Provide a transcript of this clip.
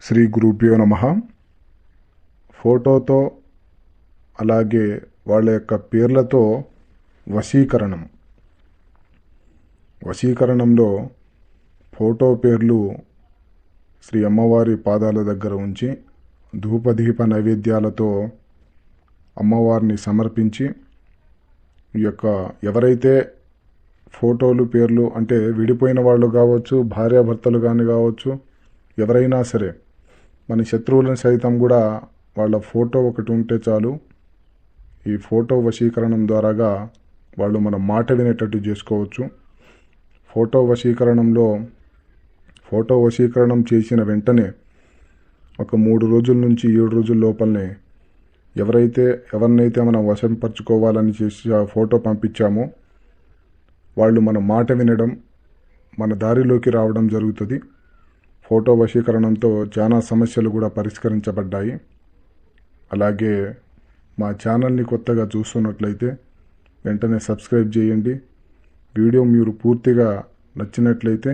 శ్రీ గురుభ్యో నమః. ఫోటోతో అలాగే వాళ్ళ యొక్క పేర్లతో వశీకరణంలో ఫోటో పేర్లు శ్రీ అమ్మవారి పాదాల దగ్గర ఉంచి ధూపదీప నైవేద్యాలతో అమ్మవారిని సమర్పించి ఈ యొక్క ఎవరైతే ఫోటోలు పేర్లు అంటే విడిపోయిన వాళ్ళు కావచ్చు, భార్యాభర్తలు కానీ కావచ్చు, ఎవరైనా సరే మన శత్రువులను సైతం కూడా వాళ్ళ ఫోటో ఒకటి ఉంటే చాలు, ఈ ఫోటో వశీకరణం ద్వారాగా వాళ్ళు మన మాట వినేటట్టు చేసుకోవచ్చు. ఫోటో వశీకరణం చేసిన వెంటనే ఒక 3 రోజుల నుంచి 7 రోజుల లోపలనే ఎవరినైతే మనం వశంపరచుకోవాలని చేసి ఆ ఫోటో పంపించామో వాళ్ళు మన మాట వినడం, మన దారిలోకి రావడం జరుగుతుంది. ఫోటో వశీకరణంతో చాలా సమస్యలు కూడా పరిష్కరించబడ్డాయి. అలాగే మా ఛానల్ని కొత్తగా చూస్తున్నట్లయితే వెంటనే సబ్స్క్రైబ్ చేయండి. వీడియో మీరు పూర్తిగా నచ్చినట్లయితే